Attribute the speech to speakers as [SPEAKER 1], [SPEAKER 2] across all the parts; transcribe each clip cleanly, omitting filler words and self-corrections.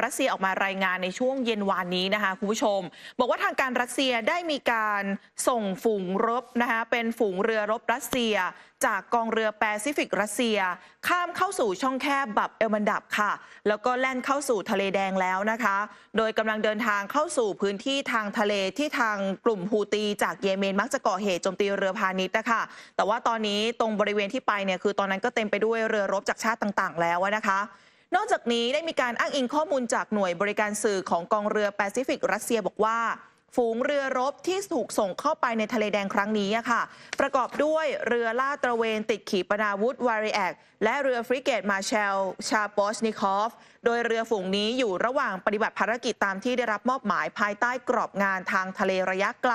[SPEAKER 1] รัสเซียออกมารายงานในช่วงเย็นวานนี้นะคะคุณผู้ชมบอกว่าทางการรัสเซียได้มีการส่งฝูงรบนะคะเป็นฝูงเรือรบรัสเซียจากกองเรือแปซิฟิกรัสเซียข้ามเข้าสู่ช่องแคบบับเอลมันดับค่ะแล้วก็แล่นเข้าสู่ทะเลแดงแล้วนะคะโดยกำลังเดินทางเข้าสู่พื้นที่ทางทะเลที่ทางกลุ่มฮูตีจากเยเมนมักจะก่อเหตุโจมตีเรือพาณิชย์นะคะแต่ว่าตอนนี้ตรงบริเวณที่ไปเนี่ยคือตอนนั้นก็เต็มไปด้วยเรือรบจากชาติต่างๆแล้วนะคะนอกจากนี้ได้มีการอ้างอิงข้อมูลจากหน่วยบริการสื่อของกองเรือแปซิฟิกรัสเซียบอกว่าฝูงเรือรบที่ถูกส่งเข้าไปในทะเลแดงครั้งนี้ค่ะประกอบด้วยเรือลาดตระเวนติดขีปนาวุธวาริแอกและเรือฟริเกตมาเชลชาโปชนิคอฟโดยเรือฝูงนี้อยู่ระหว่างปฏิบัติภารกิจตามที่ได้รับมอบหมายภายใต้กรอบงานทางทะเลระยะไกล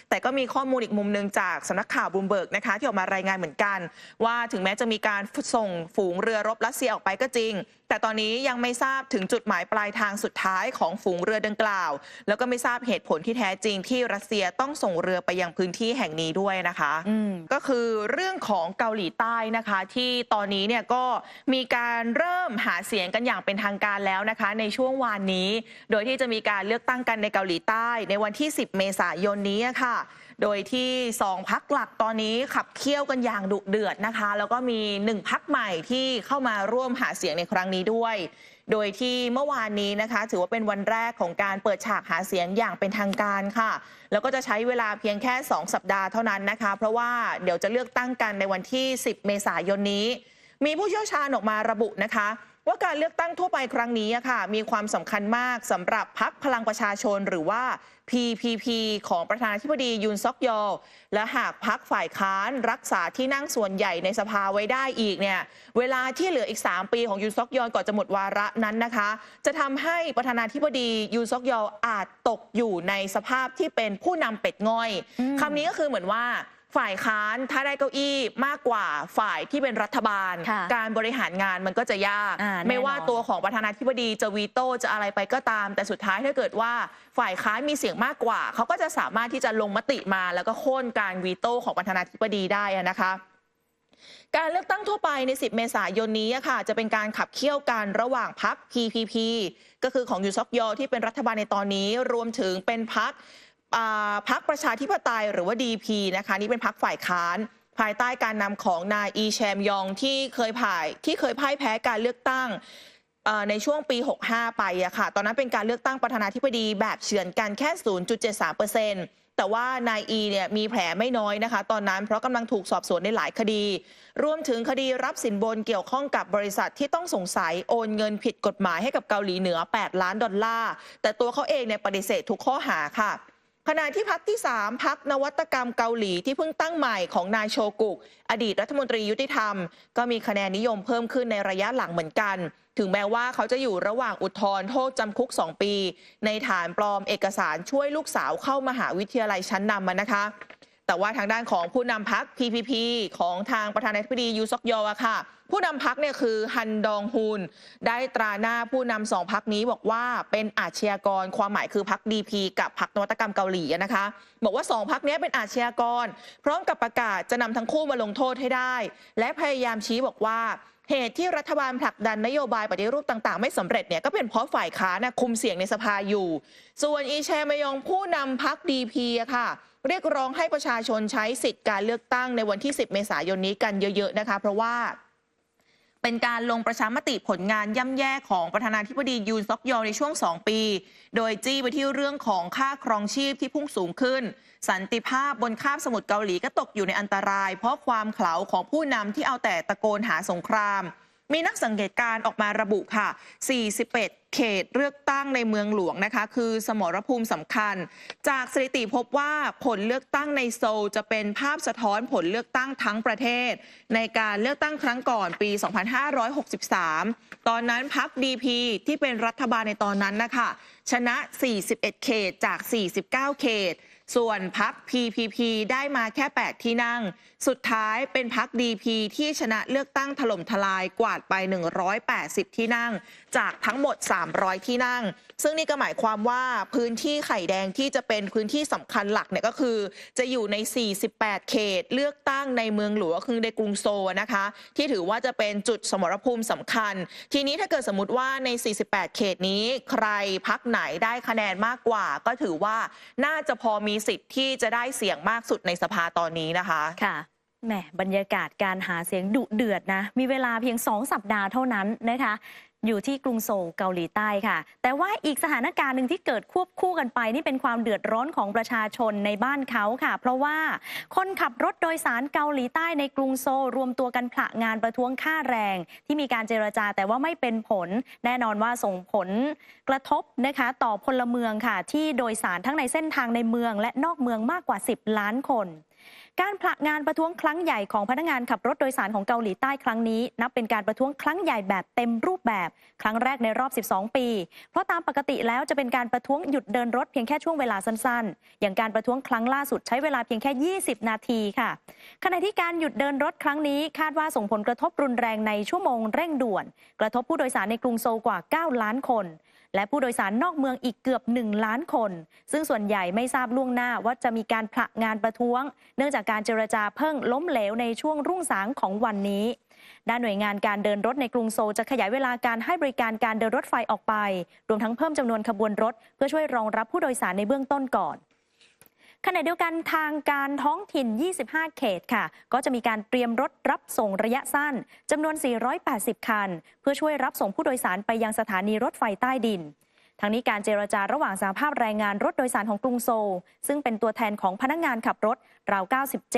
[SPEAKER 1] แต่ก็มีข้อมูลอีกมุมหนึ่งจากสำนักข่าวบลูมเบิร์กนะคะที่ออกมารายงานเหมือนกันว่าถึงแม้จะมีการส่งฝูงเรือรบรัสเซียออกไปก็จริงแต่ตอนนี้ยังไม่ทราบถึงจุดหมายปลายทางสุดท้ายของฝูงเรือดังกล่าวแล้วก็ไม่ทราบเหตุผลที่แท้จริงที่รัสเซียต้องส่งเรือไปยังพื้นที่แห่งนี้ด้วยนะคะก็คือเรื่องของเกาหลีใต้นะคะที่ตอนนี้เนี่ยก็มีการเริ่มหาเสียงกันอย่างเป็นทางการแล้วนะคะในช่วงวานนี้โดยที่จะมีการเลือกตั้งกันในเกาหลีใต้ในวันที่10 เมษายนนี้ค่ะโดยที่2 พรรคหลักตอนนี้ขับเคี่ยวกันอย่างดุเดือดนะคะแล้วก็มี1 พรรคใหม่ที่เข้ามาร่วมหาเสียงในครั้งนี้ด้วยโดยที่เมื่อวานนี้นะคะถือว่าเป็นวันแรกของการเปิดฉากหาเสียงอย่างเป็นทางการค่ะแล้วก็จะใช้เวลาเพียงแค่2 สัปดาห์เท่านั้นนะคะเพราะว่าเดี๋ยวจะเลือกตั้งกันในวันที่10 เมษายนนี้มีผู้เชี่ยวชาญออกมาระบุนะคะว่าการเลือกตั้งทั่วไปครั้งนี้ค่ะมีความสำคัญมากสำหรับพรรคพลังประชาชนหรือว่า PPP ของประธานาธิบดียุนซอกยอลและหากพรรคฝ่ายค้านรักษาที่นั่งส่วนใหญ่ในสภาไว้ได้อีกเนี่ยเวลาที่เหลืออีก3 ปีของยุนซอกยอลก่อนจะหมดวาระนั้นนะคะจะทำให้ประธานาธิบดียุนซอกยอลอาจตกอยู่ในสภาพที่เป็นผู้นำเป็ดง่อยคำนี้ก็คือเหมือนว่าฝ่ายค้านถ้าได้เก้าอี้มากกว่าฝ่ายที่เป็นรัฐบาลการบริหารงานมันก็จะยากไม่ว่าตัวของประธานาธิบดีจะวีโต้จะอะไรไปก็ตามแต่สุดท้ายถ้าเกิดว่าฝ่ายค้านมีเสียงมากกว่าเขาก็จะสามารถที่จะลงมติมาแล้วก็โค่นการวีโต้ของประธานาธิบดีได้นะคะการเลือกตั้งทั่วไปใน10 เมษายนนี้ค่ะจะเป็นการขับเคี่ยวกันระหว่างพรรค PPP ก็คือของยุนซอกยอลที่เป็นรัฐบาลในตอนนี้รวมถึงเป็นพรรคประชาธิปไตยหรือว่า DP นะคะนี่เป็นพรรคฝ่ายค้านภายใต้การนำของนายอีแชมยองที่เคยพ่ายแพ้การเลือกตั้งในช่วงปี 65 ไปค่ะตอนนั้นเป็นการเลือกตั้งประธานาธิบดีแบบเฉือนกันแค่ 0.73%แต่ว่านายอีเนี่ยมีแผลไม่น้อยนะคะตอนนั้นเพราะกำลังถูกสอบสวนในหลายคดีรวมถึงคดีรับสินบนเกี่ยวข้องกับบริษัทที่ต้องสงสัยโอนเงินผิดกฎหมายให้กับเกาหลีเหนือ$8 ล้านแต่ตัวเขาเองเนี่ยปฏิเสธทุกข้อหาค่ะขณะที่พรรคที่3พรรคนวัตกรรมเกาหลีที่เพิ่งตั้งใหม่ของนายโชกุกอดีตรัฐมนตรียุติธรรมก็มีคะแนนนิยมเพิ่มขึ้นในระยะหลังเหมือนกันถึงแม้ว่าเขาจะอยู่ระหว่างอุทธรณ์โทษจำคุก2 ปีในฐานปลอมเอกสารช่วยลูกสาวเข้ามหาวิทยาลัยชั้นนำนะคะแต่ว่าทางด้านของผู้นำพรรค PPP ของทางประธานาธิบดียูซอกยอลค่ะผู้นำพรรคเนี่ยคือฮันดองฮุนได้ตราหน้าผู้นำ2 พรรคนี้บอกว่าเป็นอาชญากรความหมายคือพรรค DP กับพรรคนวัตกรรมเกาหลีนะคะบอกว่า2 พรรคนี้เป็นอาชญากรพร้อมกับประกาศจะนำทั้งคู่มาลงโทษให้ได้และพยายามชี้บอกว่าเหตุที่รัฐบาลผลักดันนโยบายปฏิรูปต่างๆไม่สำเร็จเนี่ยก็เป็นเพราะฝ่ายค้านคุมเสียงในสภาอยู่ส่วนอีแชมยองผู้นำพรรค DP ค่ะเรียกร้องให้ประชาชนใช้สิทธิ์การเลือกตั้งในวันที่10 เมษายนนี้กันเยอะๆนะคะเพราะว่าเป็นการลงประชามติผลงานย่ำแย่ของประธานาธิบดียูนซอกยอลในช่วง2 ปีโดยจี้ไปที่เรื่องของค่าครองชีพที่พุ่งสูงขึ้นสันติภาพบนคาบสมุทรเกาหลีก็ตกอยู่ในอันตรายเพราะความเขลาของผู้นำที่เอาแต่ตะโกนหาสงครามมีนักสังเกตการณ์ออกมาระบุค่ะ41เขตเลือกตั้งในเมืองหลวงนะคะคือสมรภูมิสำคัญจากสถิติพบว่าผลเลือกตั้งในโซลจะเป็นภาพสะท้อนผลเลือกตั้งทั้งประเทศในการเลือกตั้งครั้งก่อนปี 2563 ตอนนั้นพรรค DP ที่เป็นรัฐบาลในตอนนั้นนะคะชนะ41เขตจาก49เขตส่วนพรรค PPP ได้มาแค่8ที่นั่งสุดท้ายเป็นพรรค DP ที่ชนะเลือกตั้งถล่มทลายกวาดไป180ที่นั่ง จากทั้งหมด300ที่นั่งซึ่งนี่ก็หมายความว่าพื้นที่ไข่แดงที่จะเป็นพื้นที่สำคัญหลักเนี่ยก็คือจะอยู่ใน48เขตเลือกตั้งในเมืองหลวงก็คือในกรุงโซลนะคะที่ถือว่าจะเป็นจุดสมรภูมิสำคัญทีนี้ถ้าเกิดสมมติว่าใน48เขตนี้ใครพรรคไหนได้คะแนนมากกว่าก็ถือว่าน่าจะพอมีสิทธิ์ที่จะได้เสียงมากสุดในสภาตอนนี้นะคะ
[SPEAKER 2] ค่ะแหมบรรยากาศการหาเสียงดุเดือดนะมีเวลาเพียง2สัปดาห์เท่านั้นนะคะอยู่ที่กรุงโซลเกาหลีใต้ค่ะแต่ว่าอีกสถานการณ์หนึ่งที่เกิดควบคู่กันไปนี่เป็นความเดือดร้อนของประชาชนในบ้านเขาค่ะเพราะว่าคนขับรถโดยสารเกาหลีใต้ในกรุงโซลรวมตัวกันผละงานประท้วงค่าแรงที่มีการเจรจาแต่ว่าไม่เป็นผลแน่นอนว่าส่งผลกระทบนะคะต่อพลเมืองค่ะที่โดยสารทั้งในเส้นทางในเมืองและนอกเมืองมากกว่า10ล้านคนการผละงานประท้วงครั้งใหญ่ของพนักงานขับรถโดยสารของเกาหลีใต้ครั้งนี้นับเป็นการประท้วงครั้งใหญ่แบบเต็มรูปแบบครั้งแรกในรอบ12ปีเพราะตามปกติแล้วจะเป็นการประท้วงหยุดเดินรถเพียงแค่ช่วงเวลาสั้นๆอย่างการประท้วงครั้งล่าสุดใช้เวลาเพียงแค่20นาทีค่ะขณะที่การหยุดเดินรถครั้งนี้คาดว่าส่งผลกระทบรุนแรงในชั่วโมงเร่งด่วนกระทบผู้โดยสารในกรุงโซลกว่า9ล้านคนและผู้โดยสารนอกเมืองอีกเกือบ1ล้านคนซึ่งส่วนใหญ่ไม่ทราบล่วงหน้าว่าจะมีการผละงานประท้วงเนื่องจากการเจรจาเพิ่งล้มเหลวในช่วงรุ่งสางของวันนี้ด้านหน่วยงานการเดินรถในกรุงโซลจะขยายเวลาการให้บริการการเดินรถไฟออกไปรวมทั้งเพิ่มจำนวนขบวนรถเพื่อช่วยรองรับผู้โดยสารในเบื้องต้นก่อนขณะเดียวกันทางการท้องถิ่น25เขตค่ะก็จะมีการเตรียมรถรับส่งระยะสั้นจำนวน480คันเพื่อช่วยรับส่งผู้โดยสารไปยังสถานีรถไฟใต้ดินทั้งนี้การเจรจาระหว่างสหภาพแรงงานรถโดยสารของกรุงโซลซึ่งเป็นตัวแทนของพนักงานขับรถราว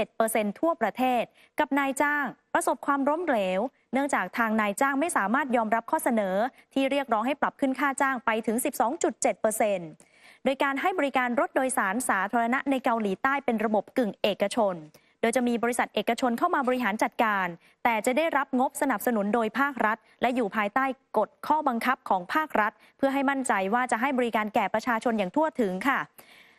[SPEAKER 2] 97% ทั่วประเทศกับนายจ้างประสบความล้มเหลวเนื่องจากทางนายจ้างไม่สามารถยอมรับข้อเสนอที่เรียกร้องให้ปรับขึ้นค่าจ้างไปถึง 12.7%โดยการให้บริการรถโดยสารสาธารณะในเกาหลีใต้เป็นระบบกึ่งเอกชนโดยจะมีบริษัทเอกชนเข้ามาบริหารจัดการแต่จะได้รับงบสนับสนุนโดยภาครัฐและอยู่ภายใต้กฎข้อบังคับของภาครัฐเพื่อให้มั่นใจว่าจะให้บริการแก่ประชาชนอย่างทั่วถึงค่ะ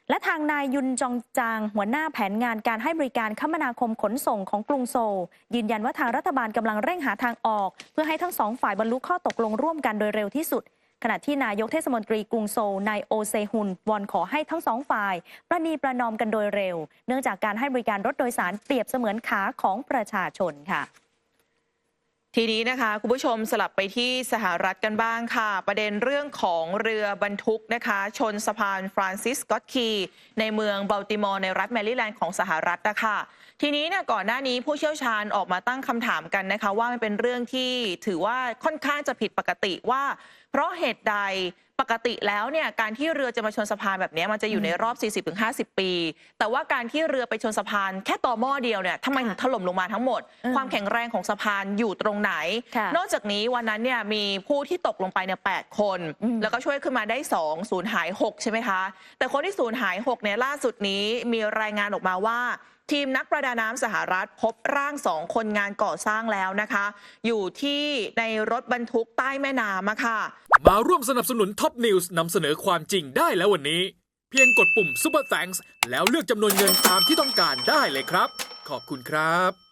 [SPEAKER 2] และทางนายยุนจองจางหัวหน้าแผนงานการให้บริการคมนาคมขนส่งของกรุงโซลยืนยันว่าทางรัฐบาลกำลังเร่งหาทางออกเพื่อให้ทั้งสองฝ่ายบรรลุข้อตกลงร่วมกันโดยเร็วที่สุดขณะที่นายกเทศมนตรีกรุงโซลนายโอเซฮุนวอนขอให้ทั้งสองฝ่ายประนีประนอมกันโดยเร็วเนื่องจากการให้บริการรถโดยสารเปรียบเสมือนขาของประชาชนค่ะ
[SPEAKER 1] ทีนี้นะคะคุณผู้ชมสลับไปที่สหรัฐกันบ้างค่ะประเด็นเรื่องของเรือบรรทุกนะคะชนสะพานฟรานซิสก็อตคีย์ในเมืองบัลติมอร์ในรัฐแมริแลนด์ของสหรัฐนะคะทีนี้เนี่ยก่อนหน้านี้ผู้เชี่ยวชาญออกมาตั้งคำถามกันนะคะว่ามันเป็นเรื่องที่ถือว่าค่อนข้างจะผิดปกติว่าเพราะเหตุใดปกติแล้วเนี่ยการที่เรือจะมาชนสะพานแบบนี้มันจะอยู่ในรอบ 40-50 ปีแต่ว่าการที่เรือไปชนสะพานแค่ต่อหม้อเดียวเนี่ยทำไมถึงถล่มลงมาทั้งหมดความแข็งแรงของสะพานอยู่ตรงไหนนอกจากนี้วันนั้นเนี่ยมีผู้ที่ตกลงไปเนี่ย8คนแล้วก็ช่วยขึ้นมาได้2สูญหาย6ใช่ไหมคะแต่คนที่สูญหาย6เนี่ยล่าสุดนี้มีรายงานออกมาว่าทีมนักประดาน้ำสหรัฐพบร่าง2คนงานก่อสร้างแล้วนะคะอยู่ที่ในรถบรรทุกใต้แม่น้ำค่ะ
[SPEAKER 3] มาร่วมสนับสนุนท็อปนิวส์นำเสนอความจริงได้แล้ววันนี้เพียงกดปุ่ม Super Thanks แล้วเลือกจำนวนเงินตามที่ต้องการได้เลยครับขอบคุณครับ